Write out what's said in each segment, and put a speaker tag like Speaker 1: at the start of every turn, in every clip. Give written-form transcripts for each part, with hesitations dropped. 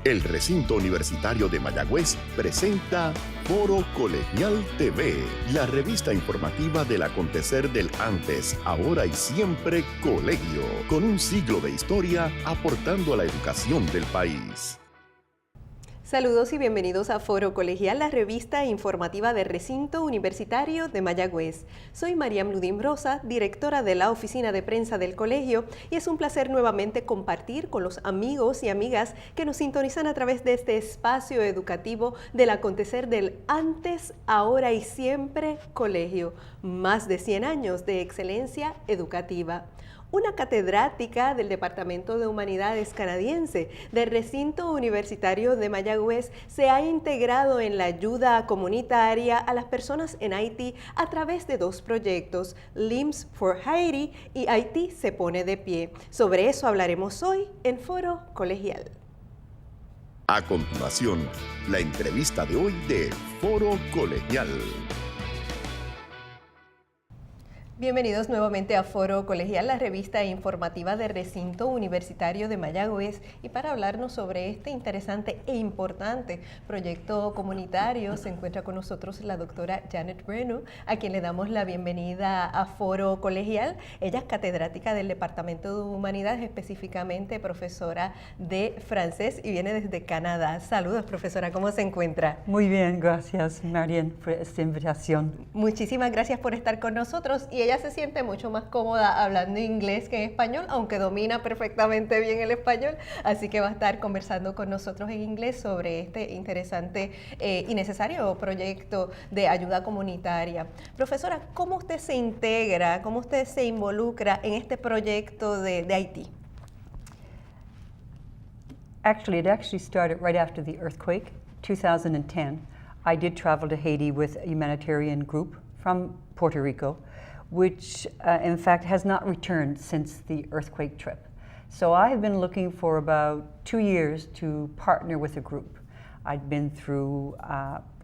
Speaker 1: El recinto universitario de Mayagüez presenta Foro Colegial TV, la revista informativa del acontecer del antes, ahora y siempre colegio, con un siglo de historia aportando a la educación del país.
Speaker 2: Saludos y bienvenidos a Foro Colegial, la revista informativa del recinto universitario de Mayagüez. Soy Mariam Ludim Rosa, directora de la oficina de prensa del colegio, y es un placer nuevamente compartir con los amigos y amigas que nos sintonizan a través de este espacio educativo del acontecer del antes, ahora y siempre colegio. Más de 100 años de excelencia educativa. Una catedrática del Departamento de Humanidades canadiense del recinto universitario de Mayagüez se ha integrado en la ayuda comunitaria a las personas en Haití a través de dos proyectos, Limbs for Haiti y Haití se pone de pie. Sobre eso hablaremos hoy en Foro Colegial.
Speaker 1: A continuación, la entrevista de hoy de Foro Colegial.
Speaker 2: Bienvenidos nuevamente a Foro Colegial, la revista informativa del recinto universitario de Mayagüez, y para hablarnos sobre este interesante e importante proyecto comunitario se encuentra con nosotros la doctora Janet Renou, a quien le damos la bienvenida a Foro Colegial. Ella es catedrática del Departamento de Humanidades, específicamente profesora de francés y viene desde Canadá. Saludos, profesora, ¿cómo se encuentra?
Speaker 3: Muy bien, gracias, Marian, por esta invitación.
Speaker 2: Muchísimas gracias por estar con nosotros, y ella se siente mucho más cómoda hablando inglés que en español, aunque domina perfectamente bien el español, así que va a estar conversando con nosotros en inglés sobre este interesante y necesario proyecto de ayuda comunitaria. Profesora, ¿cómo usted se integra, cómo usted se involucra en este proyecto de Haití?
Speaker 3: Actually, it started right after the earthquake, 2010. I did travel to Haiti with a humanitarian group from Puerto Rico, which in fact has not returned since the earthquake trip. So I have been looking for about 2 years to partner with a group. I'd been through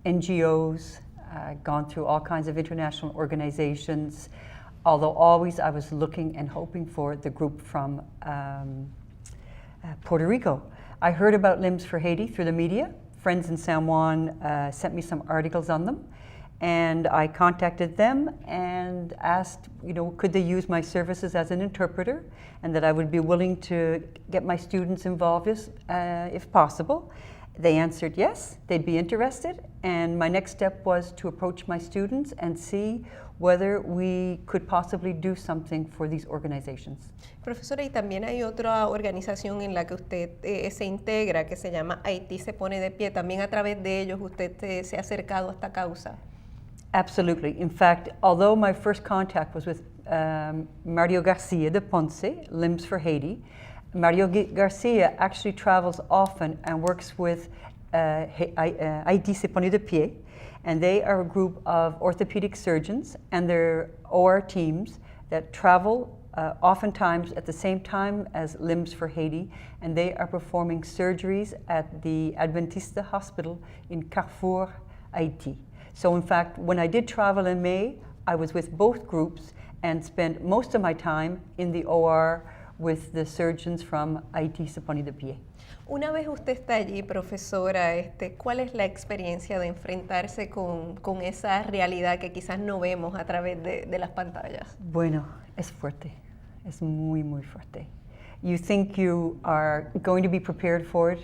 Speaker 3: NGOs, gone through all kinds of international organizations, although always I was looking and hoping for the group from Puerto Rico. I heard about Limbs for Haiti through the media. Friends in San Juan sent me some articles on them. And I contacted them and asked, could they use my services as an interpreter, and that I would be willing to get my students involved if possible. They answered yes, they'd be interested, and my next step was to approach my students and see whether we could possibly do something for these organizations.
Speaker 2: Profesora, y también hay otra organización en la que usted se integra, que se llama Haití se pone de pie. También a través de ellos usted se ha acercado a esta causa.
Speaker 3: Absolutely. In fact, although my first contact was with Mario Garcia de Ponce, Limbs for Haiti, Mario Garcia actually travels often and works with Haití se pone de pie, and they are a group of orthopedic surgeons and their OR teams that travel oftentimes at the same time as Limbs for Haiti, and they are performing surgeries at the Adventista Hospital in Carrefour, Haiti. So in fact, when I did travel in May, I was with both groups and spent most of my time in the OR with the surgeons from Haití se pone de pie.
Speaker 2: Una vez usted está allí, profesora, ¿cuál es la experiencia de enfrentarse con esa realidad que quizás no vemos a través de las pantallas?
Speaker 3: Bueno, es fuerte, es muy, muy fuerte. You think you are going to be prepared for it,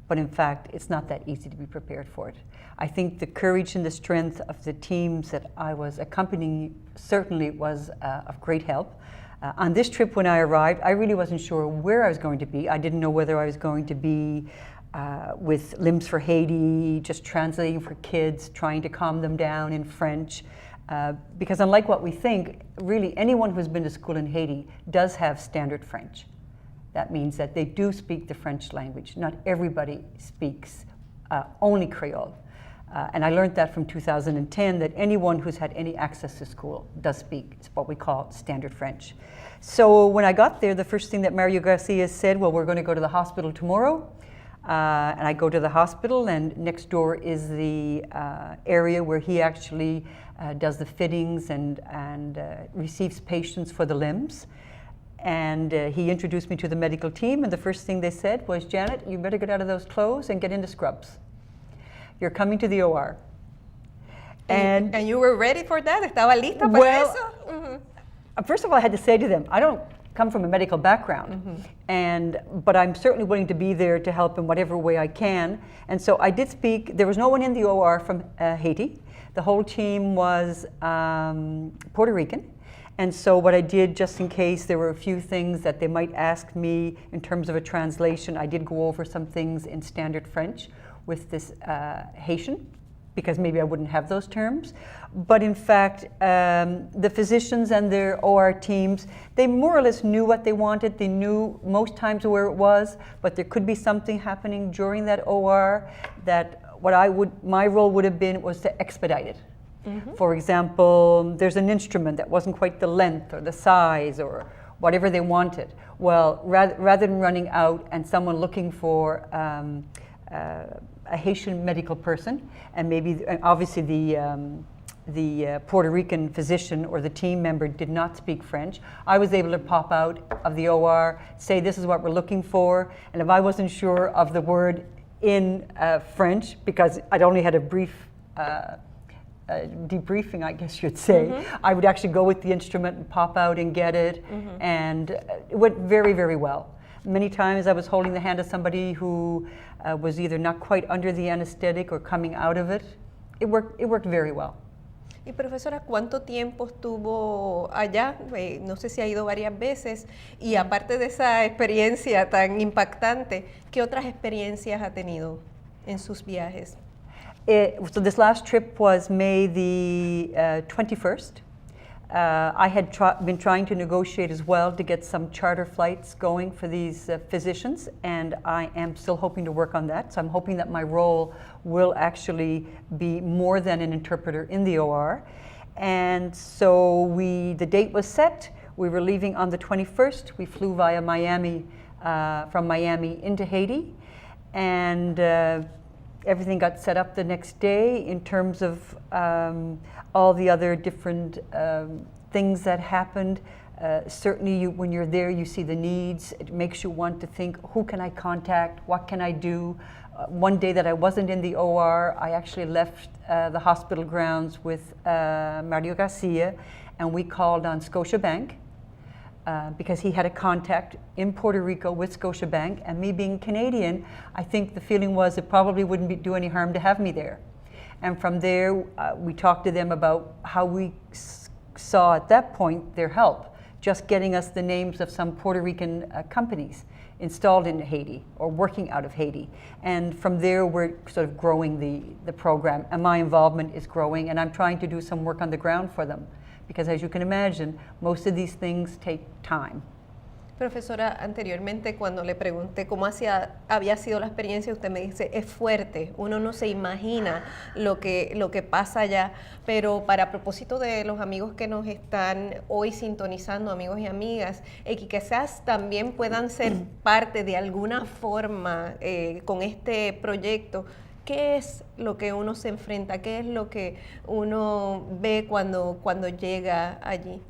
Speaker 3: but in fact, it's not that easy to be prepared for it. I think the courage and the strength of the teams that I was accompanying certainly was of great help. On this trip when I arrived, I really wasn't sure where I was going to be. I didn't know whether I was going to be with Limbs for Haiti, just translating for kids, trying to calm them down in French. Because unlike what we think, really anyone who's been to school in Haiti does have standard French. That means that they do speak the French language. Not everybody speaks only Creole. And I learned that from 2010, that anyone who's had any access to school does speak what we call standard French. So when I got there, the first thing that Mario Garcia said, well, we're going to go to the hospital tomorrow. And I go to the hospital, and next door is the area where he actually does the fittings and receives patients for the limbs. And he introduced me to the medical team, and the first thing they said was, Janet, you better get out of those clothes and get into scrubs. You're coming to the OR.
Speaker 2: And you were ready for that? ¿Estaba lista para eso? Mm-hmm.
Speaker 3: First of all, I had to say to them, I don't come from a medical background, but I'm certainly willing to be there to help in whatever way I can. And so I did speak. There was no one in the OR from Haiti. The whole team was Puerto Rican. And so what I did, just in case there were a few things that they might ask me in terms of a translation, I did go over some things in standard French with this Haitian, because maybe I wouldn't have those terms. But in fact, the physicians and their OR teams, they more or less knew what they wanted. They knew most times where it was, but there could be something happening during that OR that my role would have been was to expedite it. Mm-hmm. For example, there's an instrument that wasn't quite the length or the size or whatever they wanted. Well, rather than running out and someone looking for a Haitian medical person, and obviously the Puerto Rican physician or the team member did not speak French, I was able to pop out of the OR, say this is what we're looking for, and if I wasn't sure of the word in French, because I'd only had a brief debriefing, I guess you'd say, I would actually go with the instrument and pop out and get it, and it went very, very well. Many times I was holding the hand of somebody who was either not quite under the anesthetic or coming out of it. It worked very well.
Speaker 2: Y profesora, ¿cuánto tiempo estuvo allá? No sé si ha ido varias veces. Y aparte de esa experiencia tan impactante, ¿qué otras experiencias ha tenido en sus viajes?
Speaker 3: So this last trip was May the 21st. I had been trying to negotiate as well to get some charter flights going for these physicians, and I am still hoping to work on that. So I'm hoping that my role will actually be more than an interpreter in the OR. And so the date was set. We were leaving on the 21st. We flew via Miami, from Miami into Haiti, and everything got set up the next day in terms of all the other different things that happened. Certainly when you're there, you see the needs. It makes you want to think, who can I contact? What can I do? One day that I wasn't in the OR, I actually left the hospital grounds with Mario Garcia, and we called on Scotiabank because he had a contact in Puerto Rico with Scotiabank, and me being Canadian, I think the feeling was it probably wouldn't do any harm to have me there. And from there, we talked to them about how we saw at that point their help, just getting us the names of some Puerto Rican companies installed in Haiti or working out of Haiti. And from there, we're sort of growing the program, and my involvement is growing, and I'm trying to do some work on the ground for them, because as you can imagine, most of these things take time.
Speaker 2: Profesora, anteriormente cuando le pregunté cómo había sido la experiencia, usted me dice, es fuerte, uno no se imagina lo que pasa allá, pero para propósito de los amigos que nos están hoy sintonizando, amigos y amigas, y que quizás también puedan ser parte de alguna forma con este proyecto, ¿qué es lo que uno se enfrenta? ¿Qué es lo que uno ve cuando llega allí?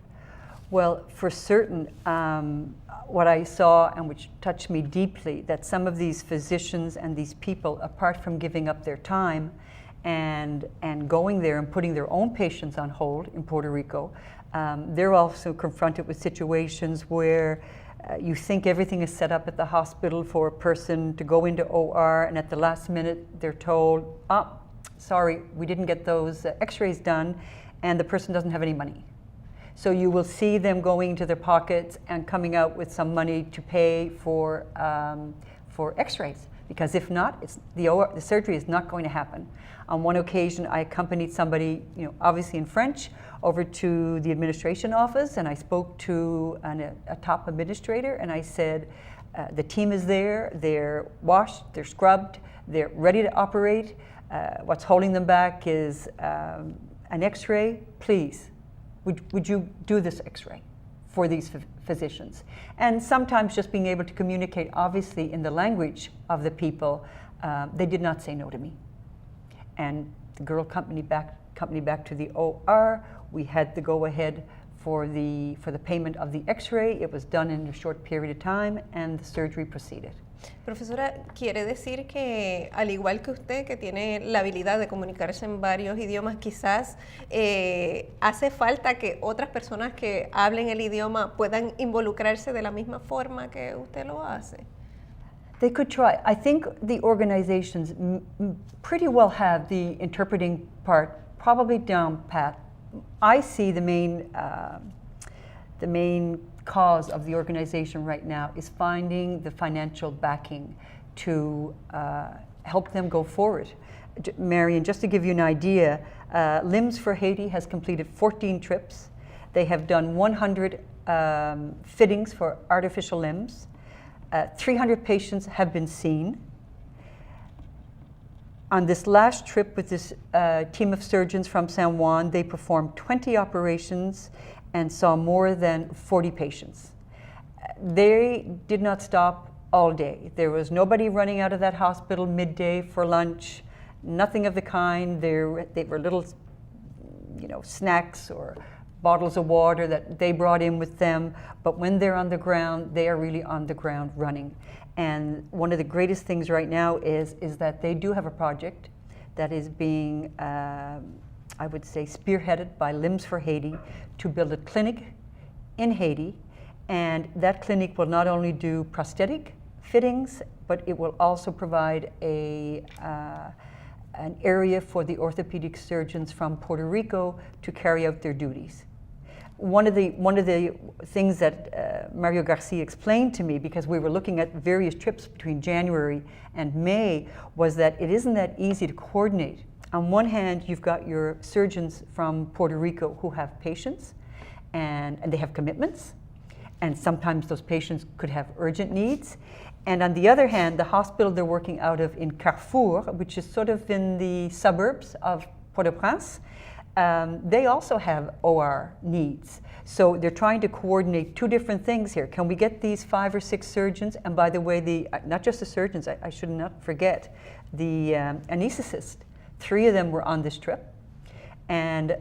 Speaker 3: Well, for certain, what I saw and which touched me deeply, that some of these physicians and these people, apart from giving up their time and going there and putting their own patients on hold in Puerto Rico, they're also confronted with situations where you think everything is set up at the hospital for a person to go into OR, and at the last minute they're told, sorry, we didn't get those x-rays done, and the person doesn't have any money. So you will see them going into their pockets and coming out with some money to pay for x-rays, because if not, the surgery is not going to happen. On one occasion, I accompanied somebody, obviously in French, over to the administration office, and I spoke to a top administrator, and I said, the team is there, they're washed, they're scrubbed, they're ready to operate. What's holding them back is an x-ray. Please, would you do this x-ray for these physicians? And sometimes just being able to communicate, obviously, in the language of the people, they did not say no to me. And the girl accompanied me back to the OR. We had the go-ahead for the payment of the x-ray. It was done in a short period of time and the surgery proceeded.
Speaker 2: Profesora, ¿quiere decir que al igual que usted, que tiene la habilidad de comunicarse en varios idiomas, quizás hace falta que otras personas que hablen el idioma puedan involucrarse de la misma forma que usted lo hace?
Speaker 3: They could try. I think the organizations pretty well have the interpreting part probably down pat. I see the main cause of the organization right now is finding the financial backing to help them go forward. Marion, just to give you an idea, Limbs for Haiti has completed 14 trips. They have done 100 fittings for artificial limbs. 300 patients have been seen. On this last trip with this team of surgeons from San Juan, they performed 20 operations and saw more than 40 patients. They did not stop all day. There was nobody running out of that hospital midday for lunch, nothing of the kind. They were little, snacks or bottles of water that they brought in with them, but when they're on the ground, they are really on the ground running. And one of the greatest things right now is that they do have a project that is being, I would say, spearheaded by Limbs for Haiti to build a clinic in Haiti, and that clinic will not only do prosthetic fittings, but it will also provide an area for the orthopedic surgeons from Puerto Rico to carry out their duties. One of the things that Mario Garcia explained to me, because we were looking at various trips between January and May, was that it isn't that easy to coordinate. On one hand, you've got your surgeons from Puerto Rico who have patients and they have commitments, and sometimes those patients could have urgent needs. And on the other hand, the hospital they're working out of in Carrefour, which is sort of in the suburbs of Port-au-Prince, they also have OR needs. So they're trying to coordinate two different things here. Can we get these 5 or 6 surgeons? And by the way, not just the surgeons, I should not forget, the anesthetists. 3 of them were on this trip. And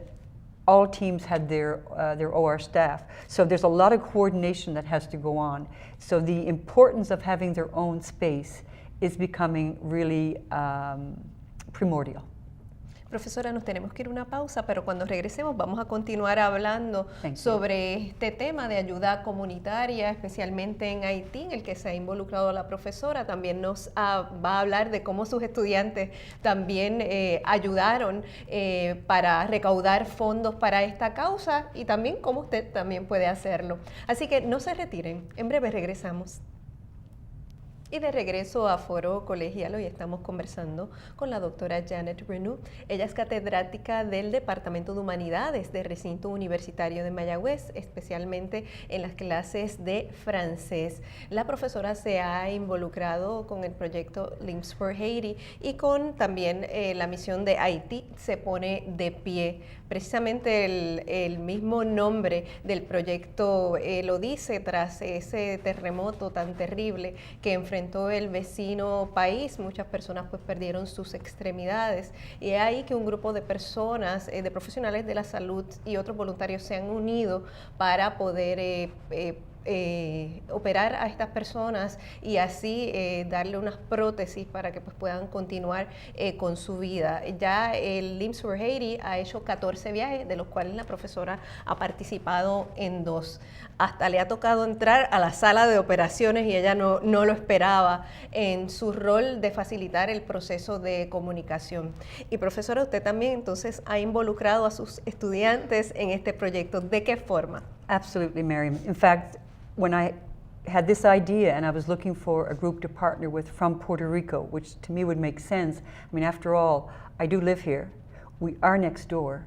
Speaker 3: all teams had their OR staff. So there's a lot of coordination that has to go on. So the importance of having their own space is becoming really primordial.
Speaker 2: Profesora, nos tenemos que ir a una pausa, pero cuando regresemos vamos a continuar hablando sobre este tema de ayuda comunitaria, especialmente en Haití, en el que se ha involucrado la profesora. También nos va a hablar de cómo sus estudiantes también ayudaron para recaudar fondos para esta causa y también cómo usted también puede hacerlo. Así que no se retiren, en breve regresamos. Y de regreso a Foro Colegial, hoy estamos conversando con la doctora Janet Renou. Ella es catedrática del Departamento de Humanidades del Recinto Universitario de Mayagüez, especialmente en las clases de francés. La profesora se ha involucrado con el proyecto Limbs for Haiti y con también la misión de Haití se pone de pie. Precisamente el mismo nombre del proyecto lo dice tras ese terremoto tan terrible que enfrentó el vecino país. Muchas personas pues perdieron sus extremidades y es ahí que un grupo de personas, de profesionales de la salud y otros voluntarios se han unido para poder operar a estas personas y así darle unas prótesis para que pues, puedan continuar con su vida. Ya el Limbs for Haiti ha hecho 14 viajes, de los cuales la profesora ha participado en 2. Hasta le ha tocado entrar a la sala de operaciones y ella no lo esperaba en su rol de facilitar el proceso de comunicación. Y profesora, usted también entonces ha involucrado a sus estudiantes en este proyecto. ¿De qué forma?
Speaker 3: Absolutely, Miriam. In fact, when I had this idea and I was looking for a group to partner with from Puerto Rico, which to me would make sense. I mean, after all, I do live here. We are next door.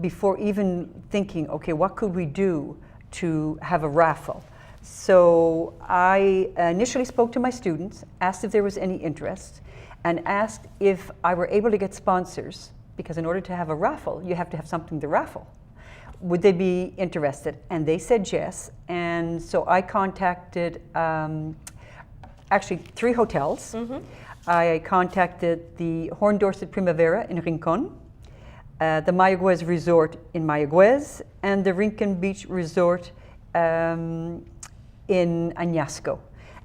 Speaker 3: Before even thinking, okay, what could we do to have a raffle? So I initially spoke to my students, asked if there was any interest, and asked if I were able to get sponsors, because in order to have a raffle, you have to have something to raffle. Would they be interested? And they said yes. And so I contacted actually 3 hotels. Mm-hmm. I contacted the Horn Dorset Primavera in Rincon, the Mayagüez Resort in Mayagüez, and the Rincon Beach Resort in Añasco.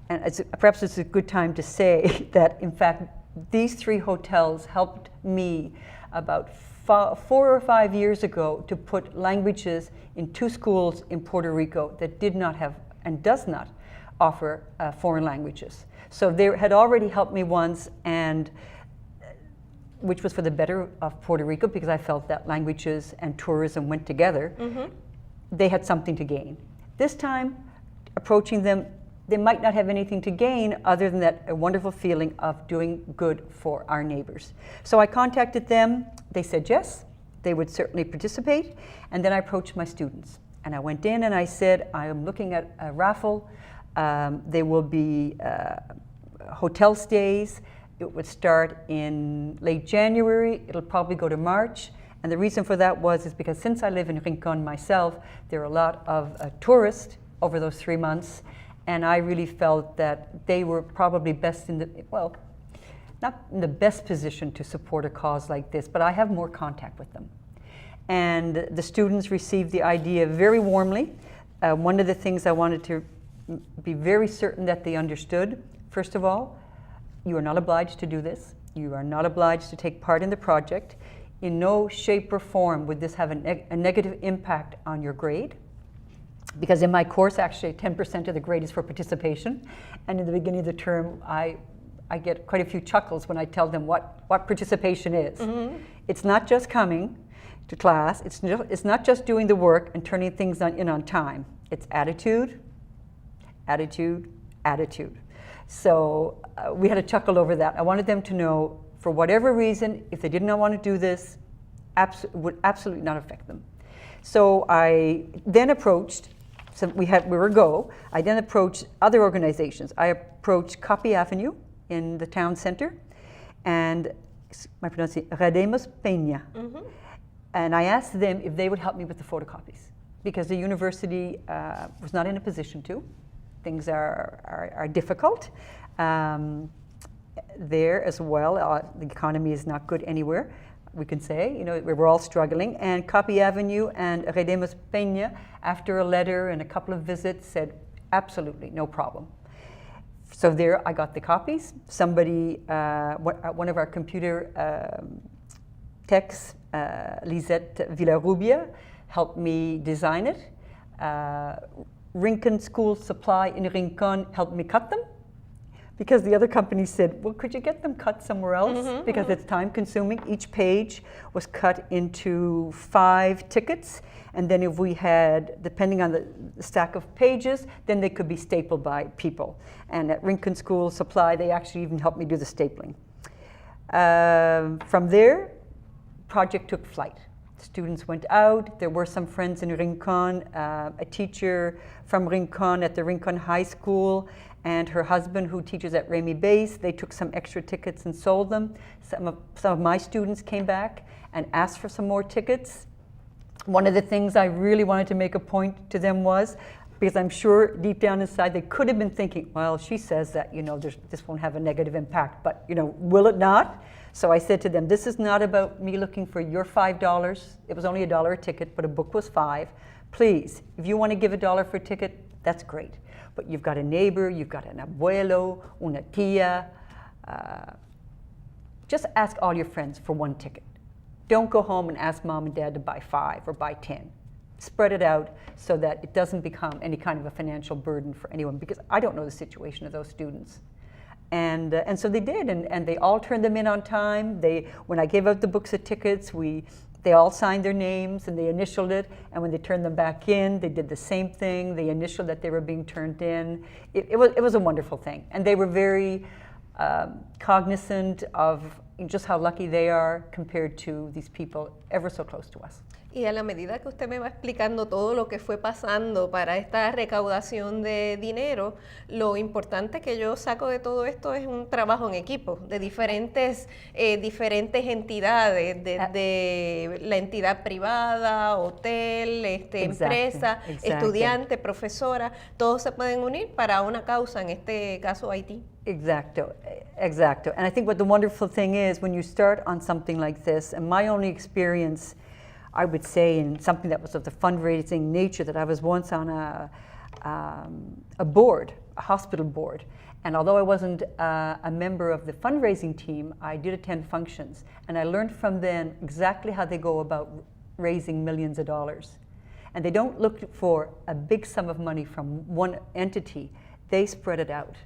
Speaker 3: And perhaps it's a good time to say that, in fact, these 3 hotels helped me about 4 or 5 years ago to put languages in 2 schools in Puerto Rico that did not have and does not offer foreign languages. So they had already helped me once, and which was for the better of Puerto Rico, because I felt that languages and tourism went together. They had something to gain. This time, approaching them, they might not have anything to gain other than that a wonderful feeling of doing good for our neighbors. So I contacted them. They said yes, they would certainly participate. And then I approached my students. And I went in and I said, I am looking at a raffle. There will be hotel stays. It would start in late January. It'll probably go to March. And the reason for that is because since I live in Rincon myself, there are a lot of tourists over those 3 months. And I really felt that they were probably best in the, well, not in the best position to support a cause like this, but I have more contact with them. And the students received the idea very warmly. One of the things I wanted to be very certain that they understood, first of all, you are not obliged to do this. You are not obliged to take part in the project. In no shape or form would this have a negative impact on your grade. Because in my course, actually, 10% of the grade is for participation. And in the beginning of the term, I get quite a few chuckles when I tell them what participation is. It's not just coming to class. It's not just doing the work and turning things in on time. It's attitude, attitude, attitude. So we had a chuckle over that. I wanted them to know, for whatever reason, if they did not want to do this, would absolutely not affect them. So I then approached, so we were a go. I then approached other organizations. I approached Copy Avenue in the town center, and my pronunciation, Rademos Peña. And I asked them if they would help me with the photocopies, because the university was not in a position to. Things are difficult there as well. The economy is not good anywhere, we can say. You know, we were all struggling. And Copy Avenue and Redemos Peña, after a letter and a couple of visits, said, absolutely, no problem. So there I got the copies. Somebody, one of our computer techs, Lisette Villarrubia, helped me design it. Rincon School Supply in Rincon helped me cut them, because the other company said, well, could you get them cut somewhere else? Because it's time consuming. Each page was cut into 5 tickets. And then if we had, depending on the stack of pages, then they could be stapled by people. And at Rincon School Supply, they actually even helped me do the stapling. From there, project took flight. Students went out. There were some friends in Rincon, a teacher from Rincon at the Rincon High School, and her husband, who teaches at Remy Base. They took some extra tickets and sold them. Some of my students came back and asked for some more tickets. One of the things I really wanted to make a point to them was, because I'm sure deep down inside they could have been thinking, well, she says that, you know, this won't have a negative impact, but, you know, will it not? So I said to them, this is not about me looking for your $5. It was only $1 a ticket, but a book was $5. Please, if you want to give $1 for a ticket, that's great. But you've got a neighbor, you've got an abuelo, una tia. Just ask all your friends for 1 ticket. Don't go home and ask mom and dad to buy 5 or buy 10. Spread it out so that it doesn't become any kind of a financial burden for anyone, because I don't know the situation of those students. And so they did, and they all turned them in on time. When I gave out the books and tickets, they all signed their names and they initialed it, and when they turned them back in, they did the same thing. They initialed that they were being turned in. It was a wonderful thing, and they were very cognizant of just how lucky they are compared to these people ever so close to us.
Speaker 2: Y a la medida que usted me va explicando todo lo que fue pasando para esta recaudación de dinero, lo importante que yo saco de todo esto es un trabajo en equipo de diferentes entidades, desde la entidad privada, hotel, empresa, estudiante, profesora, todos se pueden unir para una causa, en este caso Haití.
Speaker 3: Exacto, exacto. And I think what the wonderful thing is when you start on something like this, and my only experience, I would say, in something that was of the fundraising nature, that I was once on a board, a hospital board. And although I wasn't a member of the fundraising team, I did attend functions. And I learned from them exactly how they go about raising millions of dollars. And they don't look for a big sum of money from one entity, they spread it out.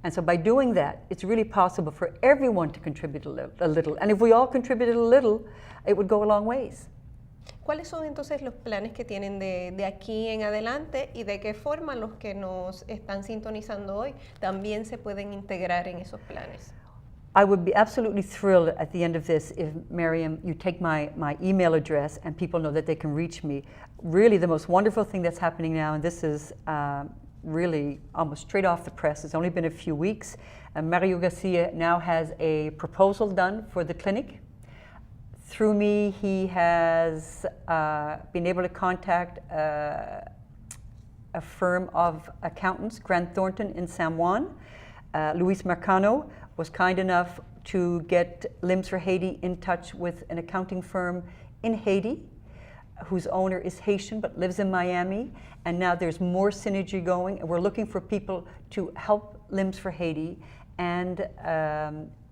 Speaker 3: And so by doing that, it's really possible for everyone to contribute a little. And if we all contributed a little, it would go a long ways.
Speaker 2: ¿Cuáles son entonces los planes que tienen de aquí en adelante y de qué forma los que nos están sintonizando hoy también se pueden integrar en esos planes?
Speaker 3: I would be absolutely thrilled at the end of this if, Miriam, you take my email address and people know that they can reach me. Really, the most wonderful thing that's happening now, and this is really almost straight off the press, it's only been a few weeks, Mario Garcia now has a proposal done for the clinic. Through me, he has been able to contact a firm of accountants, Grant Thornton in San Juan. Luis Marcano was kind enough to get Limbs for Haiti in touch with an accounting firm in Haiti, whose owner is Haitian but lives in Miami. And now there's more synergy going, and we're looking for people to help Limbs for Haiti and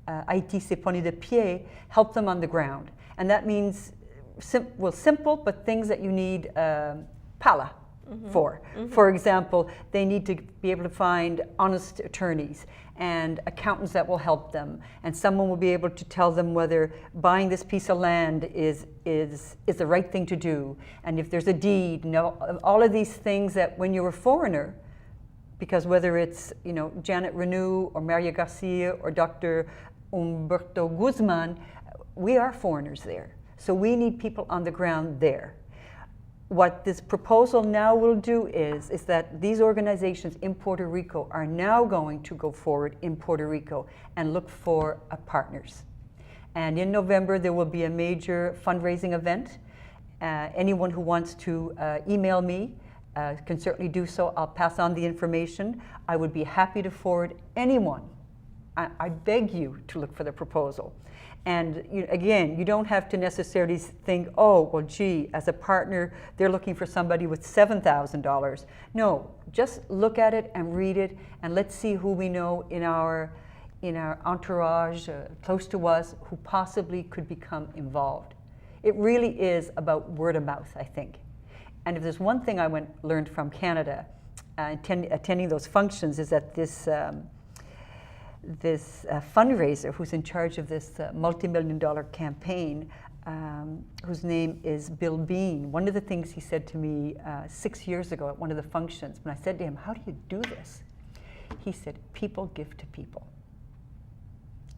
Speaker 3: Haití se pone de pie, help them on the ground. And that means, simple, but things that you need pala for. For example, they need to be able to find honest attorneys and accountants that will help them. And someone will be able to tell them whether buying this piece of land is the right thing to do. And if there's a deed, all of these things that when you're a foreigner, because whether it's Janet Renou or Maria Garcia or Dr. Humberto Guzman, we are foreigners there. So we need people on the ground there. What this proposal now will do is that these organizations in Puerto Rico are now going to go forward in Puerto Rico and look for partners. And in November, there will be a major fundraising event. Anyone who wants to email me can certainly do so. I'll pass on the information. I would be happy to forward anyone. I beg you to look for the proposal. And again, you don't have to necessarily think, oh, well, gee, as a partner, they're looking for somebody with $7,000. No, just look at it and read it, and let's see who we know in our entourage, close to us, who possibly could become involved. It really is about word of mouth, I think. And if there's one thing I learned from Canada, attending those functions, is that this fundraiser who's in charge of this multi-million-dollar campaign, whose name is Bill Bean, one of the things he said to me 6 years ago at one of the functions, when I said to him, how do you do this? He said, people give to people.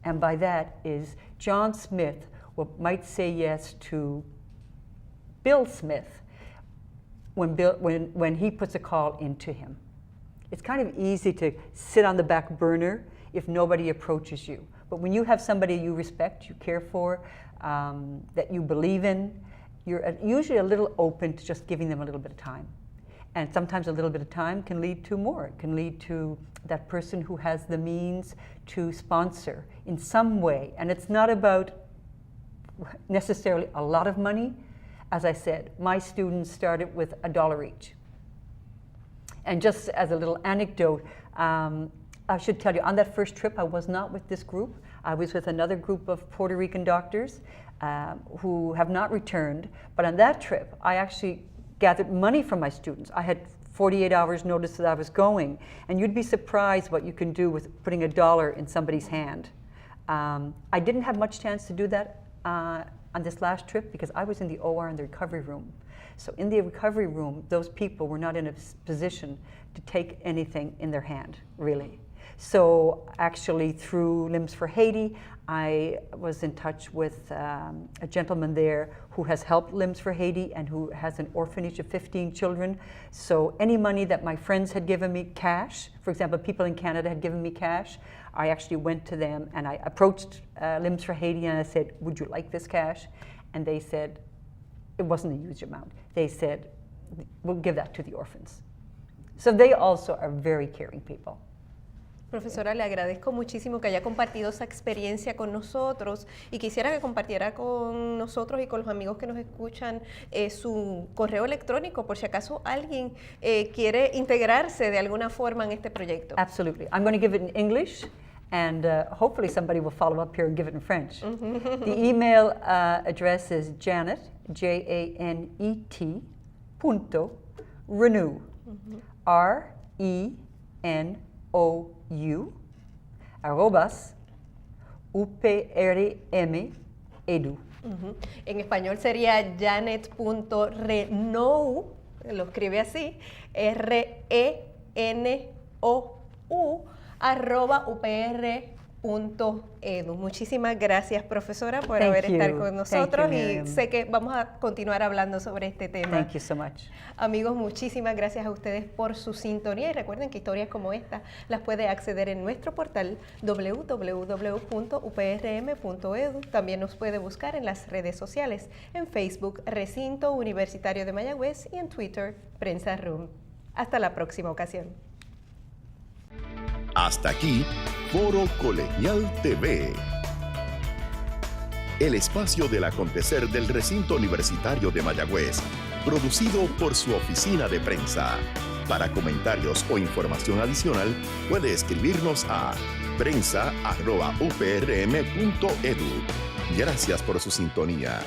Speaker 3: And by that is John Smith might say yes to Bill Smith when he puts a call into him. It's kind of easy to sit on the back burner if nobody approaches you. But when you have somebody you respect, you care for, that you believe in, you're usually a little open to just giving them a little bit of time. And sometimes a little bit of time can lead to more. It can lead to that person who has the means to sponsor in some way. And it's not about necessarily a lot of money. As I said, my students started with $1 each. And just as a little anecdote, I should tell you, on that first trip, I was not with this group. I was with another group of Puerto Rican doctors who have not returned. But on that trip, I actually gathered money from my students. I had 48 hours notice that I was going. And you'd be surprised what you can do with putting $1 in somebody's hand. I didn't have much chance to do that on this last trip because I was in the OR in the recovery room. So in the recovery room, those people were not in a position to take anything in their hand, really. So actually through Limbs for Haiti, I was in touch with a gentleman there who has helped Limbs for Haiti and who has an orphanage of 15 children. So any money that my friends had given me cash, for example, people in Canada had given me cash, I actually went to them and I approached Limbs for Haiti and I said, would you like this cash? And they said, it wasn't a huge amount. They said, we'll give that to the orphans. So they also are very caring people.
Speaker 2: Profesora, le agradezco muchísimo que haya compartido esa experiencia con nosotros y quisiera que compartiera con nosotros y con los amigos que nos escuchan su correo electrónico por si acaso alguien quiere integrarse de alguna forma en este proyecto.
Speaker 3: Absolutely. I'm going to give it in English and hopefully somebody will follow up here and give it in French. The email address is Janet, Janet, Renou, RENOU, arrobas, uprm.edu.
Speaker 2: En español sería janet.renou, lo escribe así, RENOU, @upr.edu. Muchísimas gracias, profesora, por haber estado con nosotros y sé que vamos a continuar hablando sobre este tema.
Speaker 3: Thank you so much.
Speaker 2: Amigos, muchísimas gracias a ustedes por su sintonía y recuerden que historias como esta las puede acceder en nuestro portal www.uprm.edu. También nos puede buscar en las redes sociales, en Facebook, Recinto Universitario de Mayagüez y en Twitter, Prensa Room. Hasta la próxima ocasión.
Speaker 1: Hasta aquí, Foro Colegial TV. El espacio del acontecer del recinto universitario de Mayagüez, producido por su oficina de prensa. Para comentarios o información adicional, puede escribirnos a prensa@uprm.edu. Gracias por su sintonía.